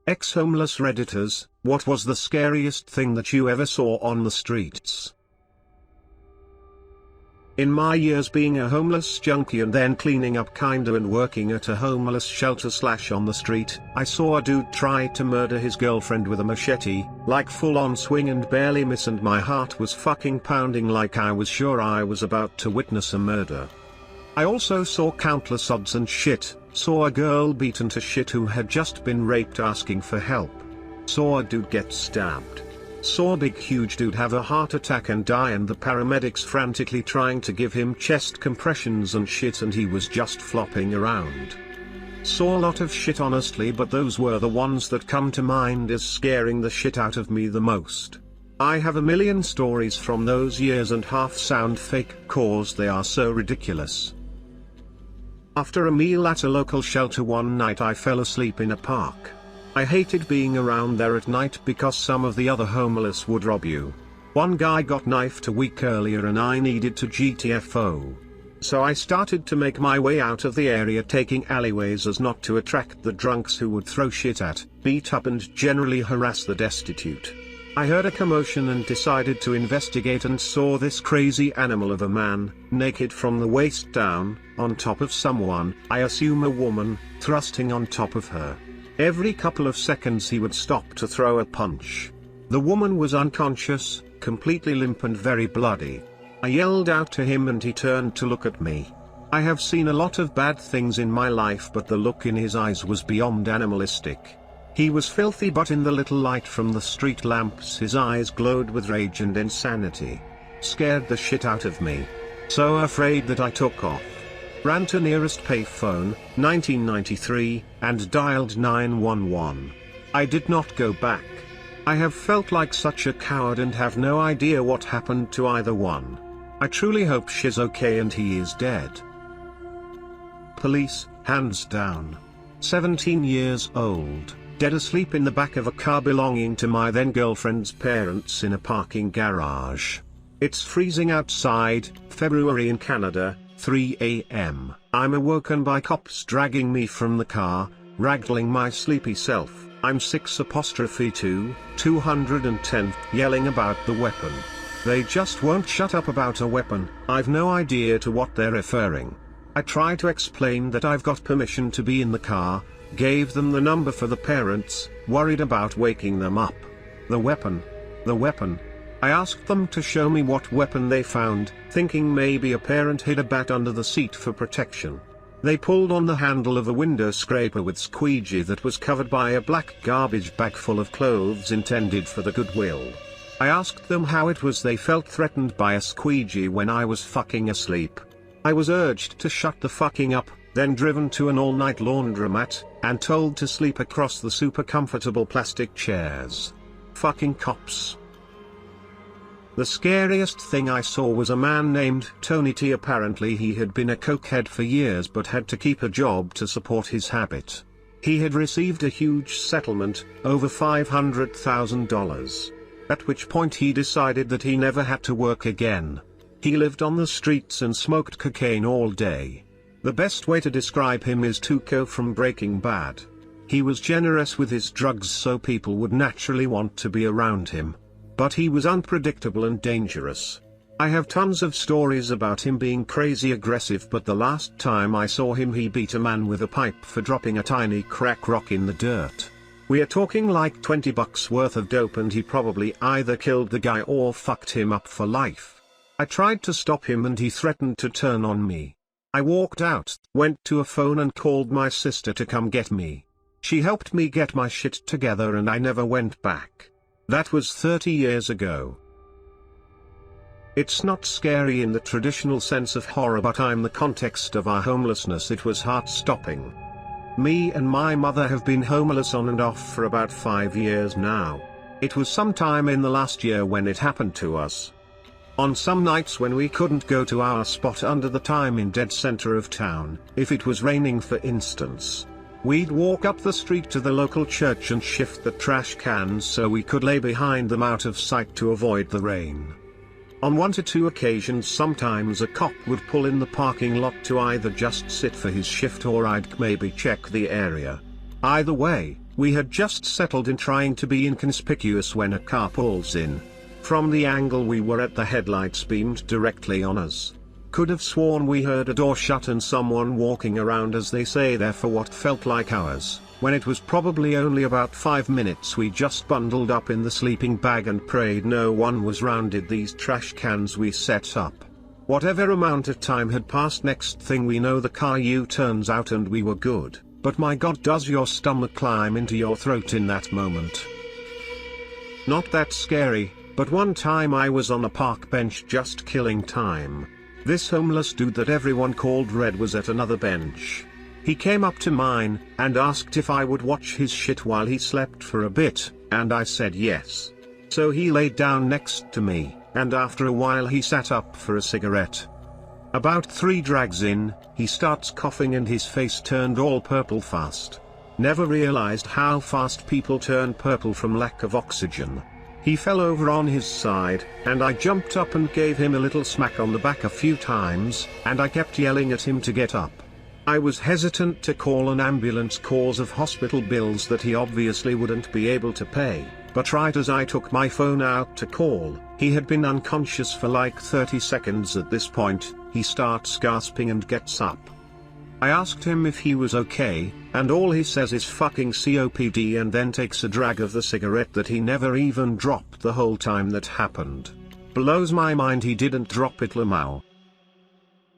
Exhomeless redditors, what was the scariest thing that you ever saw on the streets? In my years being a homeless junkie and then cleaning up kinda and working at a homeless shelter / on the street, I saw a dude try to murder his girlfriend with a machete, like full on swing and barely miss, and my heart was fucking pounding like I was sure I was about to witness a murder. I also saw countless odds and shit, saw a girl beaten to shit who had just been raped asking for help. Saw a dude get stabbed. Saw a big huge dude have a heart attack and die and the paramedics frantically trying to give him chest compressions and shit and he was just flopping around. Saw a lot of shit honestly, but those were the ones that come to mind as scaring the shit out of me the most. I have a million stories from those years and half sound fake cause they are so ridiculous. After a meal at a local shelter one night I fell asleep in a park. I hated being around there at night because some of the other homeless would rob you. One guy got knifed a week earlier and I needed to GTFO. So I started to make my way out of the area taking alleyways as not to attract the drunks who would throw shit at, beat up and generally harass the destitute. I heard a commotion and decided to investigate and saw this crazy animal of a man, naked from the waist down, on top of someone, I assume a woman, thrusting on top of her. Every couple of seconds he would stop to throw a punch. The woman was unconscious, completely limp and very bloody. I yelled out to him and he turned to look at me. I have seen a lot of bad things in my life, but the look in his eyes was beyond animalistic. He was filthy, but in the little light from the street lamps his eyes glowed with rage and insanity. Scared the shit out of me. So afraid that I took off. Ran to nearest payphone, 1993, and dialed 911. I did not go back. I have felt like such a coward and have no idea what happened to either one. I truly hope she's okay and he is dead. Police, hands down. 17 years old. Dead asleep in the back of a car belonging to my then girlfriend's parents in a parking garage. It's freezing outside, February in Canada, 3 a.m. I'm awoken by cops dragging me from the car, ragdolling my sleepy self. I'm 6'2", 210, yelling about the weapon. They just won't shut up about a weapon. I've no idea to what they're referring. I try to explain that I've got permission to be in the car, gave them the number for the parents, worried about waking them up. The weapon. I asked them to show me what weapon they found, thinking maybe a parent hid a bat under the seat for protection. They pulled on the handle of a window scraper with squeegee that was covered by a black garbage bag full of clothes intended for the Goodwill. I asked them how it was they felt threatened by a squeegee when I was fucking asleep. I was urged to shut the fucking up, then driven to an all-night laundromat, and told to sleep across the super comfortable plastic chairs. Fucking cops. The scariest thing I saw was a man named Tony T. Apparently he had been a cokehead for years but had to keep a job to support his habit. He had received a huge settlement, over $500,000. At which point he decided that he never had to work again. He lived on the streets and smoked cocaine all day. The best way to describe him is Tuco from Breaking Bad. He was generous with his drugs so people would naturally want to be around him. But he was unpredictable and dangerous. I have tons of stories about him being crazy aggressive, but the last time I saw him he beat a man with a pipe for dropping a tiny crack rock in the dirt. We are talking like $20 worth of dope and he probably either killed the guy or fucked him up for life. I tried to stop him and he threatened to turn on me. I walked out, went to a phone and called my sister to come get me. She helped me get my shit together and I never went back. That was 30 years ago. It's not scary in the traditional sense of horror, but in the context of our homelessness it was heart-stopping. Me and my mother have been homeless on and off for about 5 years now. It was sometime in the last year when it happened to us. On some nights when we couldn't go to our spot under the time in dead center of town, if it was raining for instance, we'd walk up the street to the local church and shift the trash cans so we could lay behind them out of sight to avoid the rain. On 1 to 2 occasions sometimes a cop would pull in the parking lot to either just sit for his shift or I'd maybe check the area. Either way, we had just settled in trying to be inconspicuous when a car pulls in. From the angle we were at, the headlights beamed directly on us. Could have sworn we heard a door shut and someone walking around, as they say, there for what felt like hours. When it was probably only about 5 minutes, we just bundled up in the sleeping bag and prayed no one was rounded these trash cans we set up. Whatever amount of time had passed, next thing we know the car U-turns out and we were good. But my god, does your stomach climb into your throat in that moment? Not that scary, but one time I was on a park bench just killing time. This homeless dude that everyone called Red was at another bench. He came up to mine, and asked if I would watch his shit while he slept for a bit, and I said yes. So he laid down next to me, and after a while he sat up for a cigarette. About 3 drags in, he starts coughing and his face turned all purple fast. Never realized how fast people turn purple from lack of oxygen. He fell over on his side, and I jumped up and gave him a little smack on the back a few times, and I kept yelling at him to get up. I was hesitant to call an ambulance cause of hospital bills that he obviously wouldn't be able to pay, but right as I took my phone out to call, he had been unconscious for like 30 seconds at this point. He starts gasping and gets up. I asked him if he was okay, and all he says is fucking COPD, and then takes a drag of the cigarette that he never even dropped the whole time that happened. Blows my mind he didn't drop it, Lamau.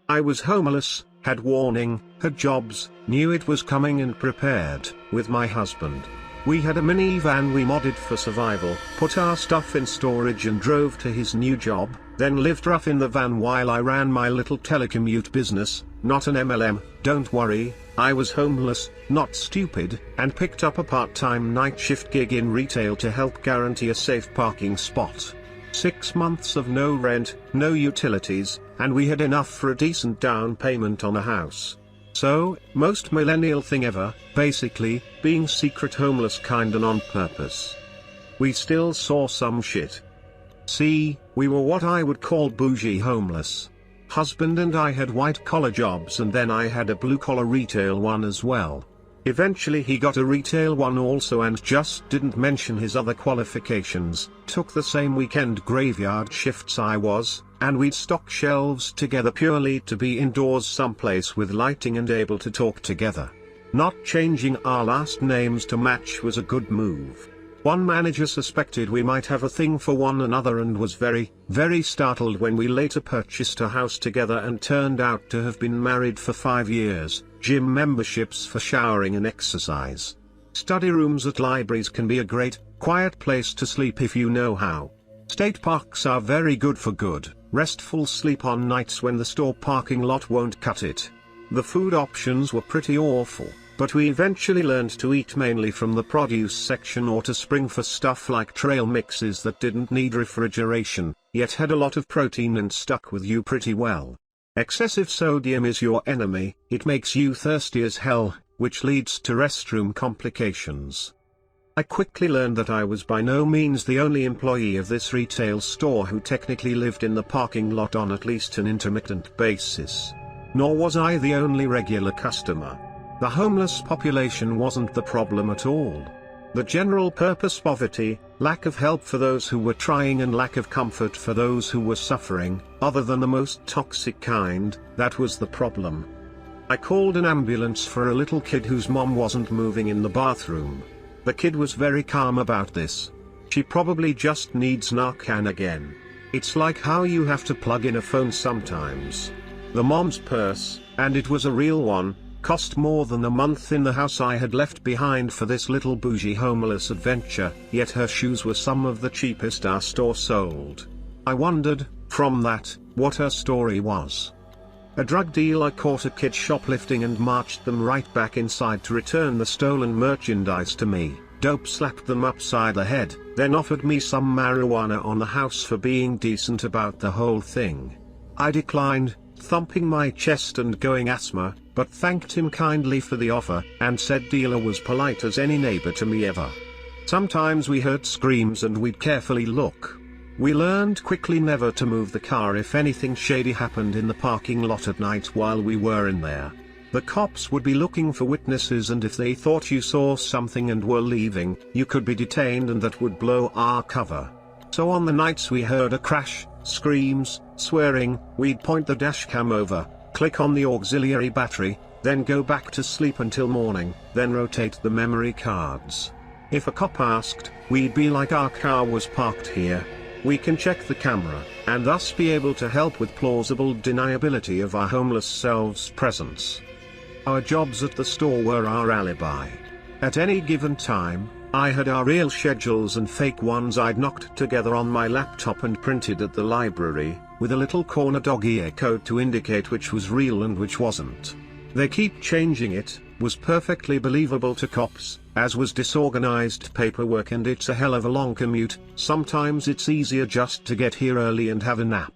I was homeless, had warning, had jobs, knew it was coming and prepared, with my husband. We had a minivan we modded for survival, put our stuff in storage and drove to his new job, then lived rough in the van while I ran my little telecommute business. Not an MLM, don't worry, I was homeless, not stupid, and picked up a part-time night shift gig in retail to help guarantee a safe parking spot. 6 months of no rent, no utilities, and we had enough for a decent down payment on a house. So, most millennial thing ever, basically, being secret homeless kinda on purpose. We still saw some shit. See, we were what I would call bougie homeless. Husband and I had white-collar jobs, and then I had a blue-collar retail one as well. Eventually he got a retail one also and just didn't mention his other qualifications, took the same weekend graveyard shifts I was, and we'd stock shelves together purely to be indoors someplace with lighting and able to talk together. Not changing our last names to match was a good move. One manager suspected we might have a thing for one another and was very, very startled when we later purchased a house together and turned out to have been married for 5 years, gym memberships for showering and exercise. Study rooms at libraries can be a great, quiet place to sleep if you know how. State parks are very good for good, restful sleep on nights when the store parking lot won't cut it. The food options were pretty awful, but we eventually learned to eat mainly from the produce section or to spring for stuff like trail mixes that didn't need refrigeration, yet had a lot of protein and stuck with you pretty well. Excessive sodium is your enemy, it makes you thirsty as hell, which leads to restroom complications. I quickly learned that I was by no means the only employee of this retail store who technically lived in the parking lot on at least an intermittent basis. Nor was I the only regular customer. The homeless population wasn't the problem at all. The general purpose poverty, lack of help for those who were trying and lack of comfort for those who were suffering, other than the most toxic kind, that was the problem. I called an ambulance for a little kid whose mom wasn't moving in the bathroom. The kid was very calm about this. She probably just needs Narcan again. It's like how you have to plug in a phone sometimes. The mom's purse, and it was a real one, cost more than a month in the house I had left behind for this little bougie homeless adventure, yet her shoes were some of the cheapest our store sold. I wondered, from that, what her story was. A drug dealer caught a kid shoplifting and marched them right back inside to return the stolen merchandise to me. Dope slapped them upside the head, then offered me some marijuana on the house for being decent about the whole thing. I declined, thumping my chest and going asthma, but thanked him kindly for the offer, and said dealer was polite as any neighbor to me ever. Sometimes we heard screams and we'd carefully look. We learned quickly never to move the car if anything shady happened in the parking lot at night while we were in there. The cops would be looking for witnesses, and if they thought you saw something and were leaving, you could be detained, and that would blow our cover. So on the nights we heard a crash, screams, swearing, we'd point the dashcam over, click on the auxiliary battery, then go back to sleep until morning, then rotate the memory cards. If a cop asked, we'd be like, our car was parked here. We can check the camera, and thus be able to help with plausible deniability of our homeless selves' presence. Our jobs at the store were our alibi. At any given time, I had our real schedules and fake ones I'd knocked together on my laptop and printed at the library, with a little corner dog ear code to indicate which was real and which wasn't. They keep changing it, was perfectly believable to cops, as was disorganized paperwork, and it's a hell of a long commute. Sometimes it's easier just to get here early and have a nap.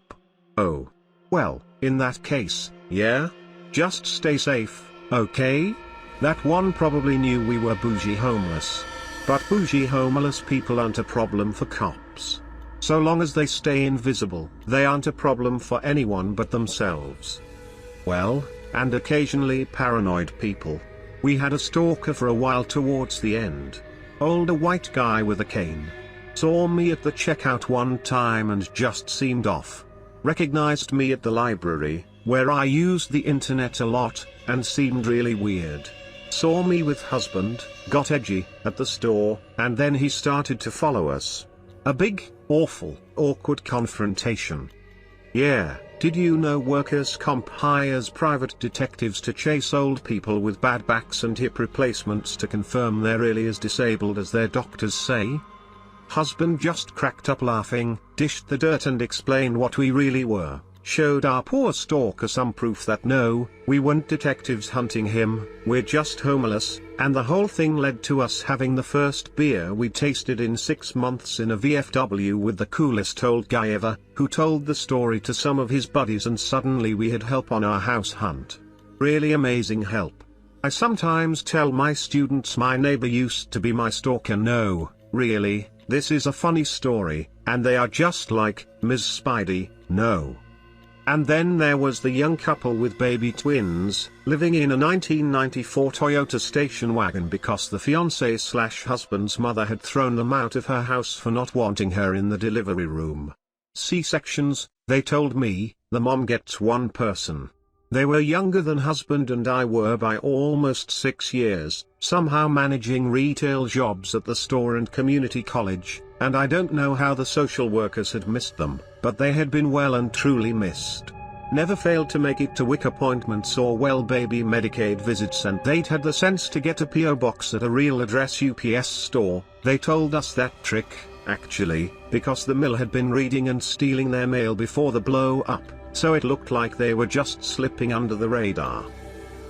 Oh. Well, in that case, yeah? Just stay safe, okay? That one probably knew we were bougie homeless. But bougie homeless people aren't a problem for cops. So long as they stay invisible, they aren't a problem for anyone but themselves. Well, and occasionally paranoid people. We had a stalker for a while towards the end. Older white guy with a cane. Saw me at the checkout one time and just seemed off. Recognized me at the library, where I used the internet a lot, and seemed really weird. Saw me with husband, got edgy, at the store, and then he started to follow us. A big, awful, awkward confrontation. Yeah, did you know workers' comp hires private detectives to chase old people with bad backs and hip replacements to confirm they're really as disabled as their doctors say? Husband just cracked up laughing, dished the dirt and explained what we really were. Showed our poor stalker some proof that no, we weren't detectives hunting him, we're just homeless, and the whole thing led to us having the first beer we tasted in 6 months in a VFW with the coolest old guy ever, who told the story to some of his buddies, and suddenly we had help on our house hunt. Really amazing help. I sometimes tell my students my neighbor used to be my stalker. No, really, this is a funny story, and they are just like, Ms. Spidey, no. And then there was the young couple with baby twins, living in a 1994 Toyota station wagon because the fiancé/husband's mother had thrown them out of her house for not wanting her in the delivery room. C-sections, they told me, the mom gets one person. They were younger than husband and I were by almost 6 years, somehow managing retail jobs at the store and community college, and I don't know how the social workers had missed them, but they had been well and truly missed. Never failed to make it to WIC appointments or well baby Medicaid visits, and they'd had the sense to get a PO box at a real address UPS store. They told us that trick, actually, because the mill had been reading and stealing their mail before the blow up, so it looked like they were just slipping under the radar.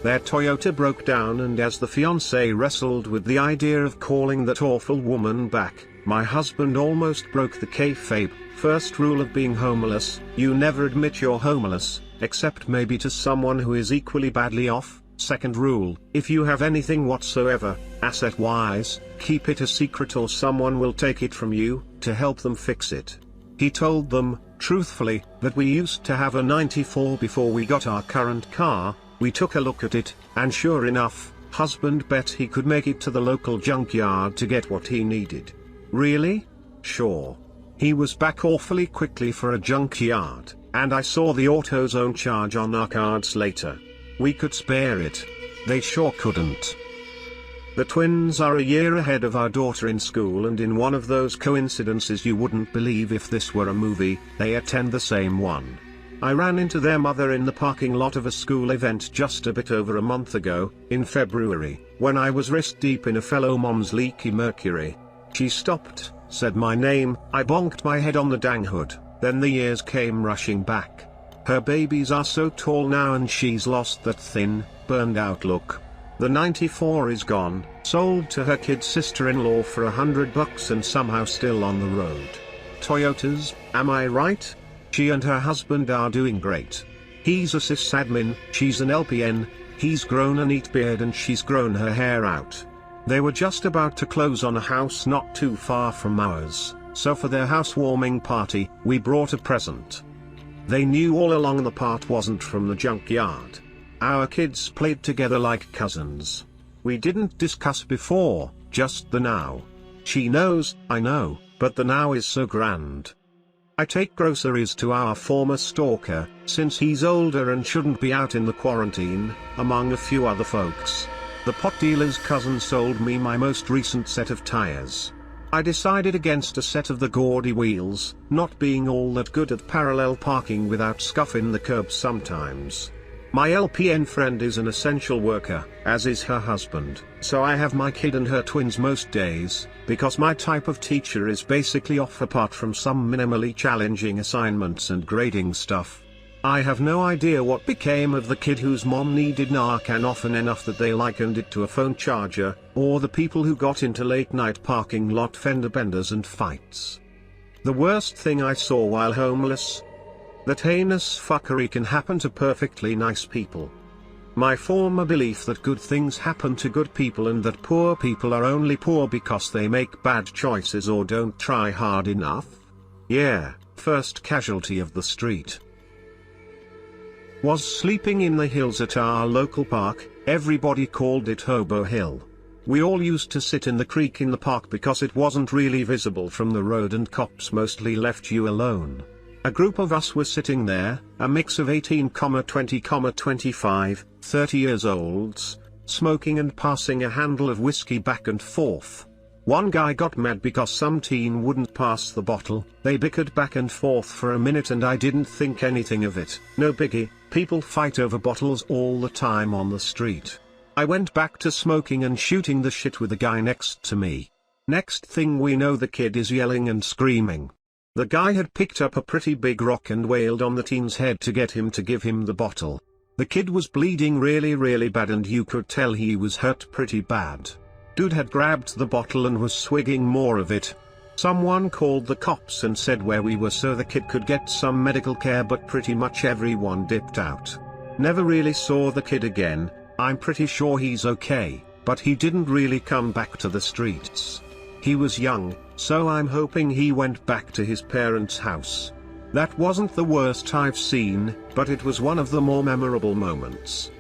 Their Toyota broke down, and as the fiancé wrestled with the idea of calling that awful woman back, my husband almost broke the kayfabe. First rule of being homeless, you never admit you're homeless, except maybe to someone who is equally badly off. Second rule, if you have anything whatsoever, asset-wise, keep it a secret or someone will take it from you, to help them fix it. He told them, truthfully, that we used to have a 94 before we got our current car. We took a look at it, and sure enough, husband bet he could make it to the local junkyard to get what he needed. Really? Sure. He was back awfully quickly for a junkyard, and I saw the AutoZone charge on our cards later. We could spare it. They sure couldn't. The twins are a year ahead of our daughter in school, and in one of those coincidences you wouldn't believe if this were a movie, they attend the same one. I ran into their mother in the parking lot of a school event just a bit over a month ago, in February, when I was wrist deep in a fellow mom's leaky Mercury. She stopped, said my name, I bonked my head on the dang hood, then the years came rushing back. Her babies are so tall now and she's lost that thin, burned out look. The 94 is gone, sold to her kid sister-in-law for $100 and somehow still on the road. Toyotas, am I right? She and her husband are doing great. He's a sysadmin, she's an LPN, he's grown a neat beard and she's grown her hair out. They were just about to close on a house not too far from ours, so for their housewarming party, we brought a present. They knew all along the part wasn't from the junkyard. Our kids played together like cousins. We didn't discuss before, just the now. She knows, I know, but the now is so grand. I take groceries to our former stalker, since he's older and shouldn't be out in the quarantine, among a few other folks. The pot dealer's cousin sold me my most recent set of tires. I decided against a set of the gaudy wheels, not being all that good at parallel parking without scuffing the curb sometimes. My LPN friend is an essential worker, as is her husband, so I have my kid and her twins most days, because my type of teacher is basically off apart from some minimally challenging assignments and grading stuff. I have no idea what became of the kid whose mom needed Narcan often enough that they likened it to a phone charger, or the people who got into late night parking lot fender benders and fights. The worst thing I saw while homeless? That heinous fuckery can happen to perfectly nice people. My former belief that good things happen to good people and that poor people are only poor because they make bad choices or don't try hard enough? Yeah, first casualty of the street. Was sleeping in the hills at our local park. Everybody called it Hobo Hill. We all used to sit in the creek in the park because it wasn't really visible from the road and cops mostly left you alone. A group of us were sitting there, a mix of 18, 20, 25, 30 years olds, smoking and passing a handle of whiskey back and forth. One guy got mad because some teen wouldn't pass the bottle. They bickered back and forth for a minute and I didn't think anything of it. No biggie, people fight over bottles all the time on the street. I went back to smoking and shooting the shit with the guy next to me. Next thing we know, the kid is yelling and screaming. The guy had picked up a pretty big rock and wailed on the teen's head to get him to give him the bottle. The kid was bleeding really bad and you could tell he was hurt pretty bad. Dude had grabbed the bottle and was swigging more of it. Someone called the cops and said where we were so the kid could get some medical care, but pretty much everyone dipped out. Never really saw the kid again. I'm pretty sure he's okay, but he didn't really come back to the streets. He was young, so I'm hoping he went back to his parents' house. That wasn't the worst I've seen, but it was one of the more memorable moments.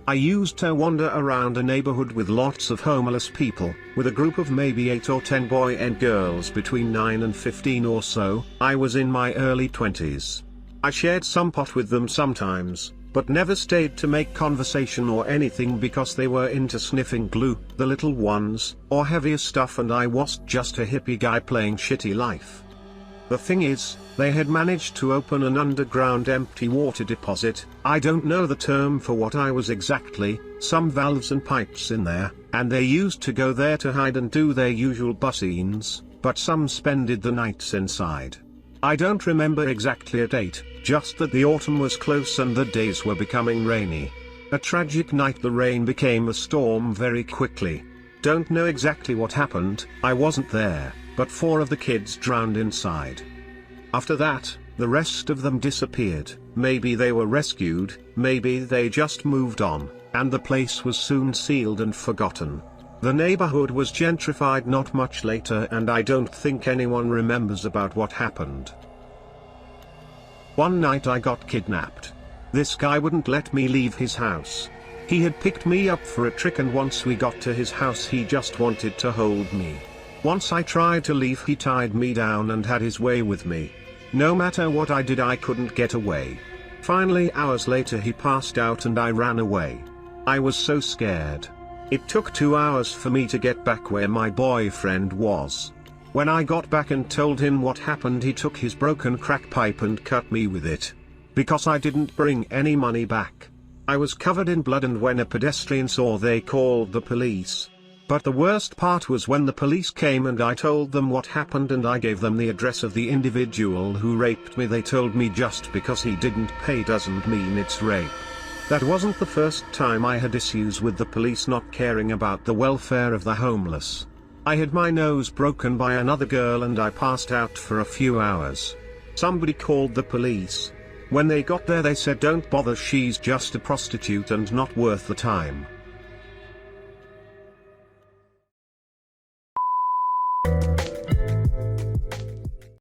I used to wander around a neighborhood with lots of homeless people, with a group of maybe 8 or 10 boys and girls between 9 and 15 or so. I was in my early 20s. I shared some pot with them sometimes, but never stayed to make conversation or anything because they were into sniffing glue, the little ones, or heavier stuff, and I was just a hippie guy playing shitty life. The thing is, they had managed to open an underground empty water deposit. I don't know the term for what I was exactly, some valves and pipes in there, and they used to go there to hide and do their usual bussines, but some spended the nights inside. I don't remember exactly a date, just that the autumn was close and the days were becoming rainy. A tragic night, the rain became a storm very quickly. Don't know exactly what happened, I wasn't there, but 4 of the kids drowned inside. After that, the rest of them disappeared. Maybe they were rescued, maybe they just moved on, and the place was soon sealed and forgotten. The neighborhood was gentrified not much later, and I don't think anyone remembers about what happened. One night I got kidnapped. This guy wouldn't let me leave his house. He had picked me up for a trick, and once we got to his house he just wanted to hold me. Once I tried to leave, he tied me down and had his way with me. No matter what I did, I couldn't get away. Finally, hours later, he passed out and I ran away. I was so scared. It took 2 hours for me to get back where my boyfriend was. When I got back and told him what happened, he took his broken crack pipe and cut me with it. Because I didn't bring any money back. I was covered in blood, and when a pedestrian saw, they called the police. But the worst part was when the police came and I told them what happened and I gave them the address of the individual who raped me. They told me just because he didn't pay doesn't mean it's rape. That wasn't the first time I had issues with the police not caring about the welfare of the homeless. I had my nose broken by another girl and I passed out for a few hours. Somebody called the police. When they got there, they said, "Don't bother, she's just a prostitute and not worth the time."